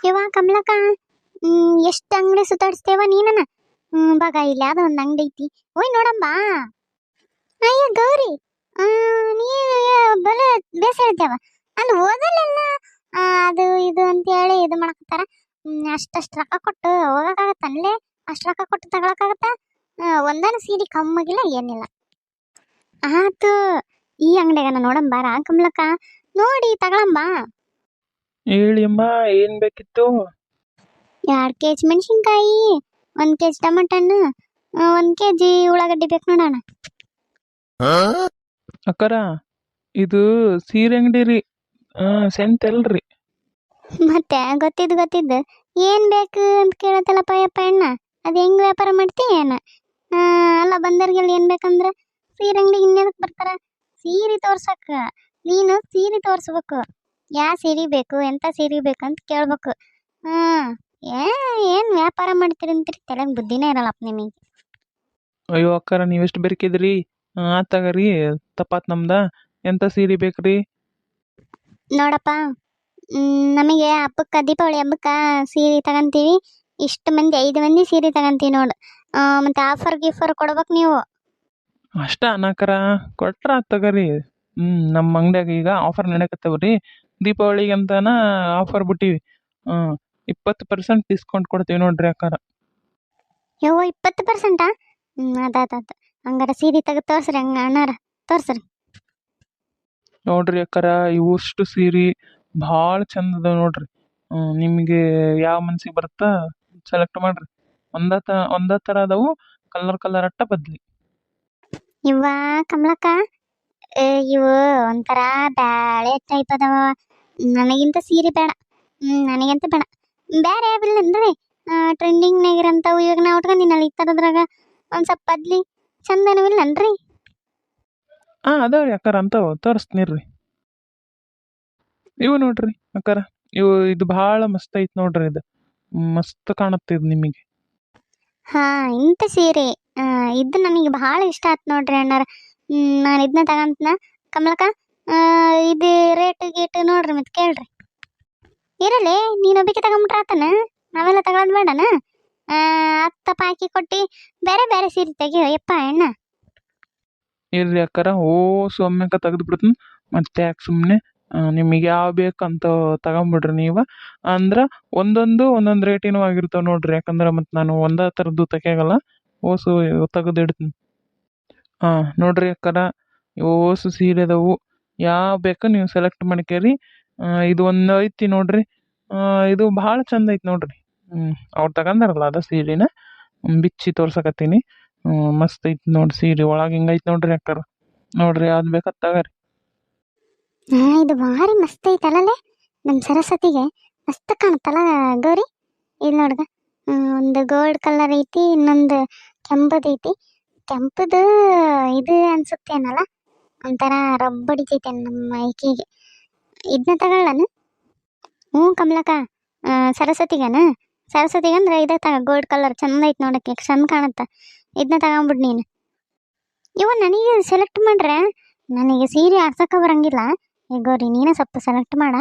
ಇವ ಕಮಲಕ್ಕ, ಎಷ್ಟು ಅಂಗಡಿ ಸುತ್ತಾಡಿಸ್ತೇವ ನೀನನ. ಬಾಗ ಇಲ್ಲಿ ಯಾವ್ದೋ ಒಂದು ಅಂಗಡಿ ಐತಿ, ಓಯ್ ನೋಡಂಬಾ. ಅಯ್ಯ ಗೌರಿ, ನೀ ಬಲ ಬೇಸ ಹೇಳ್ತೇವ ಅಲ್ಲಿ ಓದಲ್ಲೆಲ್ಲ ಅದು ಇದು ಅಂತ ಹೇಳಿ ಇದು ಮಾಡಕತ್ತಾರ. ಅಷ್ಟಷ್ಟು ರೊಕ್ಕ ಕೊಟ್ಟು ಹೋಗಕ್ಕಾಗತ್ತ ಅಲ್ಲೇ? ಅಷ್ಟು ರೊಕ್ಕ ಕೊಟ್ಟು ತಗೊಳಕಾಗತ್ತ? ಒಂದನ ಸೀರೆ ಕಮ್ಮಾಗಿಲ್ಲ ಏನಿಲ್ಲ. ಆತು, ಈ ಅಂಗಡಿಯಾಗ ನೋಡಂಬಾರ ಕಮಲಕ್ಕ, ನೋಡಿ ತಗೊಳಂಬ. ಹೇಳಿ ಅಮ್ಮ, ಏನ್ ಬೇಕಿತ್ತು? 2 ಕೆಜಿ ಮೆಣಸಿನ್ಕಾಯಿ, 1 ಕೆಜಿ ಟಮಾಟ ಹಣ್ಣು, 1 ಕೆಜಿ ಉಳ್ಳಾಗಡ್ಡಿ ಬೇಕು ನೋಡೋಣ. ಅಕ್ಕರ, ಇದು ಸೀರೆ ಅಂಗಡಿ ರೀ, ಸೆಂತ್ ಅಲ್ರಿ. ಮತ್ತೆ ಗೊತ್ತಿದ್ದು ಏನ್ ಬೇಕು ಅಂತ ಕೇಳತ್ತಲ್ಲಪ್ಪ ಯಪ್ಪ ಅಣ್ಣ, ಅದು ಹೆಂಗ್ ವ್ಯಾಪಾರ ಮಾಡ್ತಿ ಏನ? ಅಲ್ಲ, ಬಂದವ್ರಿಗೆಲ್ಲ ಏನ್ ಬೇಕಂದ್ರ ಸೀರೆ ಅಂಗಡಿಗೆ ಇನ್ನೇದಕ್ಕೆ ಬರ್ತಾರ? ಸೀರೆ ತೋರ್ಸಕ್ಕ. ನೀನು ಸೀರೆ ತೋರ್ಸ್ಬೇಕು, ಯಾ ಸೀರೆ ಬೇಕು, ಎಂತ ಸೀರೆ ಬೇಕಂತ ಕೇಳ್ಬೇಕು. ಏನ್ ವ್ಯಾಪಾರ ಮಾಡ್ತೀರಿ ಅಂತೀರಿ, ತಲೆಗೆ ಬುದ್ಧಿನೇ ಇರಲ್ಲಪ್ಪ ನಿಮಗೆ. ಅಯ್ಯೋ ಅಕ್ಕರ, ನೀವೆಷ್ಟು ಬೇಕಿದ್ರಿ? ತಗರಿ, ತಪ್ಪಾತ್ ನಮ್ದ. ಎಂತ ಸೀರೆ ಬೇಕ್ರಿ? ನೋಡಪ್ಪ, ನಮಗೆ ಹಬ್ಬಕ್ಕೆ, ದೀಪಾವಳಿ ಹಬ್ಬಕ್ಕೆ ಸೀರೆ ತಗೊಂತೀವಿ. ಇಷ್ಟು ಮಂದಿ, 5 ಮಂದಿ ಸೀರೆ ತಗೊಂತೀವಿ ನೋಡು. ಮತ್ತೆ ಆಫರ್ ಗಿಫರ್ ಕೊಡ್ಬೇಕು ನೀವು. ಅಷ್ಟ ಅನಾಕರ ಕೊಟ್ರ ತಗರಿ. ನಮ್ಮ ಅಂಗಡಿಯಾಗ ಈಗ ಆಫರ್ ನಡೆಕತ್ತವ್ರಿ. ದೀಪಾವಳಿಗೆ ಅಂತಾನ ಆಫರ್ ಬಿಟ್ಟಿವಿ. 20% ಡಿಸ್ಕೌಂಟ್ ಕೊಡ್ತೀವಿ ನೋಡ್ರಿ ಅಕ್ಕಾರ. ಯವ್ವ, 20%? ಅದಾತ. ಹಂಗಾರ ಸೀರೆ ತೆಗೆದು ತೋರ್ಸ್ರಿ, ಹಂಗ ಅಣ್ಣಾರ ತೋರ್ಸ್ರಿ. ನೋಡ್ರಿ ಅಕ್ಕಾರ, ಇವಷ್ಟು ಸೀರೆ ಭಾಳ ಚಂದ ಅದಾವ ನೋಡ್ರಿ. ನಿಮಗೆ ಯಾವ ಮನ್ಸಿಗೆ ಬರುತ್ತಾ ಸೆಲೆಕ್ಟ್ ಮಾಡ್ರಿ. ಒಂದ ಥರ ಅದಾವು, ಕಲರ್ ಅಟ್ಟ ಬದ್ಲಿ. ಇವ ಕಮಲಕ್ಕ, ಇವು ಒಂಥರ ಬ್ಯಾಳೆ ಟೈಪ್ ಅದಾವ. ನನಗಿಂತ ಸೀರೆ ಬೇಡ. ನನಗಂತ ಬೇಡ. ಬೇರೆ ಯಾವಿಲ್ಲನ್ರಿ ಟ್ರೆಂಡಿಂಗ್ನಾಗಿರಂಥವು? ಇವಾಗ ನಾ ಉಟ್ಕೊಂಡಿನಲ್ಲ ಈ ಥರದ್ರಾಗ ಒಂದು ಸ್ವಲ್ಪ ಬದ್ಲಿ ಚಂದನೂ ಇಲ್ಲನ್ರಿ? ಅದಾವ್ರಿ ಅಕ್ಕಾರ, ಅಂತಾವ ತೋರಿಸ್ತೀನಿರ್ರಿ. ಇವು ನೋಡ್ರಿ ಅಕ್ಕಾರ, ಇದು ಭಾಳ ಮಸ್ತ್ ಐತ್ ನೋಡ್ರಿ. ಇದು ಮಸ್ತ್ ಕಾಣುತ್ತೆ ಇದು ನಿಮಗೆ. ಇಂಥ ಸೀರೆ ಇದು ನನಗೆ ಭಾಳ ಇಷ್ಟ ಆಯ್ತು ನೋಡ್ರಿ ಅಣ್ಣಾರ. ನಾನು ಇದನ್ನ ತಗಂತನ ಕಮಲಕ್ಕ. ಇದು ರೇಟ್ ಗೀಟ್ ನೋಡ್ರಿ, ಮತ್ತೆ ಕೇಳ್ರಿ. ಇರಲಿ, ನೀನು ಒಬ್ಬಿಕೆ ತಗೊಂಬಿಟ್ರೆ ಆತನ, ನಾವೆಲ್ಲ ತಗೊಳೋದು ಬೇಡನ? 10 ಹಾಕಿ ಕೊಟ್ಟು ಬೇರೆ ಬೇರೆ ಸೀರೆ ತೆಗಿಯೋ ಯಪ್ಪ ಅಣ್ಣ. ಇರ್ರಿ ಅಕ್ಕಾರ, ಒಮ್ಮೆಕ ತೆಗೆದು ಬಿಡ್ತೀನಿ. ಮತ್ತೆ ಯಾಕೆ ಸುಮ್ಮನೆ? ನಿಮಗೆ ಯಾವ ಬೇಕಂತ ತಗೊಂಬಿಡ್ರಿ ನೀವು. ಅಂದ್ರೆ ಒಂದೊಂದು ರೇಟಿನೂ ಆಗಿರ್ತಾವ ನೋಡ್ರಿ. ಯಾಕಂದ್ರೆ ಮತ್ತೆ ನಾನು ಒಂದೇ ಥರದ್ದು ತೆಗಿಯಾಗಲ್ಲ. ತೆಗೆದು ಇಡ್ತೀನಿ. ನೋಡ್ರಿ ಅಕ್ಕಾರ, ಓಸು ಸೀರೆ ಅದಾವು. ಯಾವ ಬೇಕು ನೀವು ಸೆಲೆಕ್ಟ್ ಮಾಡ್ಕೇರಿ. ಇದು ಒಂದು ಐತಿ ನೋಡ್ರಿ. ಇದು ಭಾಳ ಚಂದ ಐತಿ ನೋಡ್ರಿ. ಅವ್ರು ತಗೊಂಡಾರಲ್ಲ ಅದ ಸೀರೆನ ಬಿಚ್ಚಿ ತೋರ್ಸಕತ್ತೀನಿ. ಮಸ್ತ್ ಐತಿ ನೋಡ್ರಿ ಸೀರೆ. ಒಳಗೆ ಹಿಂಗೈತಿ ನೋಡ್ರಿ ಅಕ್ಕಾರ. ನೋಡ್ರಿ, ಯಾವ್ದು ಬೇಕಾದ್ ತಗರಿ. ಇದು ಭಾರಿ ಮಸ್ತ್ ಐತಲ್ಲೇ, ನಮ್ಮ ಸರಸ್ವತಿಗೆ ಮಸ್ತ್ ಕಾಣುತ್ತಲ್ಲ ಗೌರಿ. ಇಲ್ಲಿ ನೋಡ್ಗ, ಒಂದು ಗೋಲ್ಡ್ ಕಲರ್ ಐತಿ, ಇನ್ನೊಂದು ಕೆಂಪದ ಐತಿ. ಕೆಂಪದು ಇದು ಅನ್ಸುತ್ತೇನಲ್ಲ, ಒಂಥರ ರಬ್ಬಡಿತೈತೆ ನಮ್ಮ ಮೈಕಿಗೆ. ಇದನ್ನ ತಗೊಳ್ಳನು? ಕಮಲಕ್ಕ, ಸರಸ್ವತಿಗಂದ್ರೆ ಇದೇ ತಗ, ಗೋಲ್ಡ್ ಕಲರ್ ಚಂದ ಐತಿ ನೋಡಕ್ಕೆ, ಚಂದ ಕಾಣುತ್ತ. ಇದನ್ನ ತಗೊಂಬಿಡ್ ನೀನು. ನನಗೆ ಸೆಲೆಕ್ಟ್ ಮಾಡ್ರೆ ನನಗೆ ಸೀರೆ ಆರ್ಸಕ್ಕೆ ಬರಂಗಿಲ್ಲ. ಗೌರಿ, ನೀನೇ ಸ್ವಲ್ಪ ಸೆಲೆಕ್ಟ್ ಮಾಡ.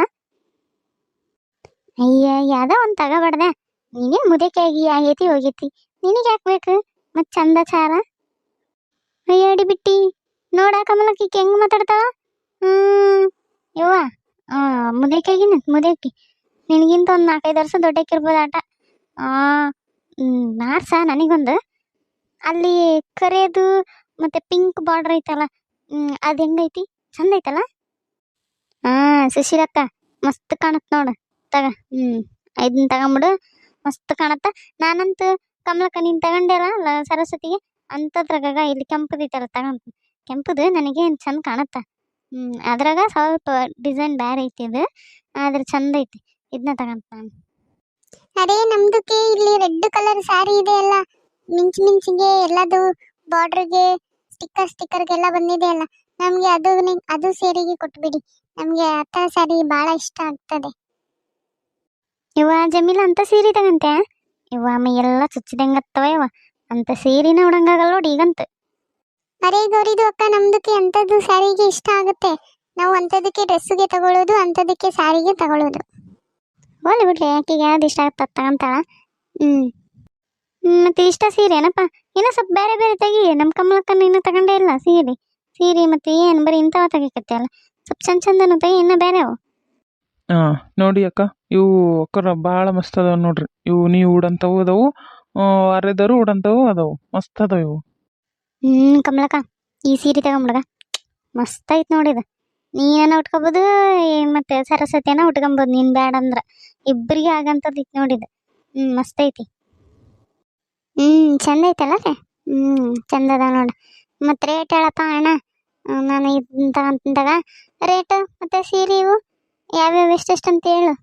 ಯಾವುದೋ ಒಂದು ತಗೋಬಾರ್ದೆ. ನೀನೇ ಮುದೆಕಾಗಿ ಆಗೈತಿ ಹೋಗೈತಿ, ನಿನಗೆ ಹಾಕ್ಬೇಕು ಮತ್ತು ಚಂದ ಚಾರ. ಅಡಿ ಬಿಟ್ಟಿ ನೋಡ ಕಮಲಕ್ಕಿ ಹೆಂಗೆ ಮಾತಾಡ್ತಾವ. ಯವ್ವ, ಮುದೇಕಿ ನಿನಗಿಂತ ಒಂದು 4-5 ವರ್ಷ ದೊಡ್ಡಕ್ಕಿರ್ಬೋದು ಆಟ. ನಾರ್ಸ ನನಗೊಂದು. ಅಲ್ಲಿ ಕರೆದು ಮತ್ತೆ ಪಿಂಕ್ ಬಾರ್ಡರ್ ಐತಲ್ಲ, ಅದು ಹೆಂಗೈತಿ? ಚಂದ ಐತಲ್ಲ. ಸುಶೀಲಕ್ಕ, ಮಸ್ತ್ ಕಾಣತ್ ನೋಡು. ತಗ, ಇದನ್ನ ತಗೊಂಬಿಡು, ಮಸ್ತ್ ಕಾಣತ್ತ. ನಾನಂತೂ ಕಮಲಕ್ಕ, ನೀನು ತಗೊಂಡಿರಲ್ಲ ಸರಸ್ವತಿಗೆ ಅಂಥದ್ರಾಗ ಇಲ್ಲಿ ಕೆಂಪದೈತಲ್ಲ ತಗೊಂತ. ಕೆಂಪದು ನನಗೆ ಚಂದ ಕಾಣತ್ತ. ಅದ್ರಾಗ ಸ್ವಲ್ಪ ಡಿಸೈನ್ ಬೇರೆ ಐತಿ, ಇದು ಆದ್ರೆ ಚಂದ ಐತಿ. ಇದನ್ನ ತಗೊಂತ ನಾನು. ಅದೇ ನಮ್ದಕ್ಕೆ ಇಲ್ಲಿ ರೆಡ್ ಕಲರ್ ಸ್ಯಾರಿ ಇದೆ ಅಲ್ಲ, ಮಿಂಚಿಗೆ ಎಲ್ಲದು ಬಾರ್ಡರ್ಗೆ ಸ್ಟಿಕ್ಕರ್ಗೆಲ್ಲ ಬಂದಿದೆ ಅಲ್ಲ, ನಮಗೆ ಅದು ಸ್ಯಾರಿಗೆ ಕೊಟ್ಬಿಡಿ. ನಮಗೆ ಆ ಥರ ಸ್ಯಾರಿ ಭಾಳ ಇಷ್ಟ ಆಗ್ತದೆ. ಜಮೀಲ, ಅಂತ ಸೀರೆ ತಗಂತೆ? ಮೈ ಎಲ್ಲ ಚುಚ್ಚಿದಂಗತ್ತವ. ಅಂತ ಸೀರೆನ ಉಡಂಗಾಗಲ್ಲ ನೋಡಿ ಈಗಂತ. ಅರೇ ಗೌರಿದು ಅಕ್ಕ, ನಮ್ದಕ್ಕೆ ಅಂಥದ್ದು ಸ್ಯಾರಿಗೆ ಇಷ್ಟ ಆಗುತ್ತೆ. ನಾವು ಅಂಥದಕ್ಕೆ ಡ್ರೆಸ್ಸಿಗೆ ತಗೊಳ್ಳೋದು, ಅಂಥದಕ್ಕೆ ಸ್ಯಾರಿಗೆ ತಗೊಳ್ಳೋದು. ಹೋಗ್ಲಿ ಬಿಡ್ಲಿ, ಆಕೆಗೆ ಯಾವ್ದು ಇಷ್ಟ ಆಗ್ತದೆ ತಗೊಂತಾಳ. ಹ್ಞೂ ಮತ್ತೆ ಇಷ್ಟ ಸೀರೆ ಏನಪ್ಪ, ಏನೋ ಸ್ವಲ್ಪ ಬೇರೆ ಬೇರೆ ತೆಗಿ. ನಮ್ಮ ಕಮಲಕ್ಕನ ಇನ್ನೂ ತಗೊಂಡೇ ಇಲ್ಲ ಸೀರೆ. ಸೀರೆ ಮತ್ತೆ ಏನು ಬರೀ ಇಂಥವ ತೆಗಿಕತ್ತೆ ಅಲ್ಲ, ಸ್ವಲ್ಪ ಚಂದ ಚಂದನು ತೆಗಿ, ಇನ್ನೂ ಬೇರೆ ಅವು. ಹಾಂ ನೋಡಿ ಅಕ್ಕ, ಇವು ಅಕ್ಕರ ಭಾಳ ಮಸ್ತ್ ಅದಾವ ನೋಡ್ರಿ. ಇವು ನೀವು ಉಡಂಥವು ಅದಾವು, ಅರೆದರು ಉಡಂಥವು ಅದಾವು, ಮಸ್ತ್ ಅದಾವ ಇವು. ಕಮಲಕ್ಕ, ಈ ಸೀರೆ ತಗೊಂಬಿಡ್ಗ, ಮಸ್ತ್ ಐತೆ ನೋಡಿದ. ನೀನ ಉಟ್ಕೋಬೋದು, ಮತ್ತೆ ಸರಸ್ವತಿಯನ್ನ ಉಟ್ಕೊಬೋದು, ನೀನು ಬೇಡ ಅಂದ್ರೆ. ಇಬ್ಬರಿಗೆ ಆಗಂಥದ್ದು ಐತೆ ನೋಡಿದ. ಮಸ್ತ್ ಐತಿ. ಚಂದ ಐತಲ್ಲ ರೀ. ಚಂದ ಅದ ನೋಡು. ಮತ್ತೆ ರೇಟ್ ಹೇಳಪ್ಪ ಅಣ್ಣ, ನಾನು ಇದನ್ನ ತಗೊಂತಾಗ ರೇಟು ಮತ್ತು ಸೀರೆ ಇವು ಯಾವ್ಯಾವ ಎಷ್ಟೆಷ್ಟು ಅಂತ ಹೇಳು.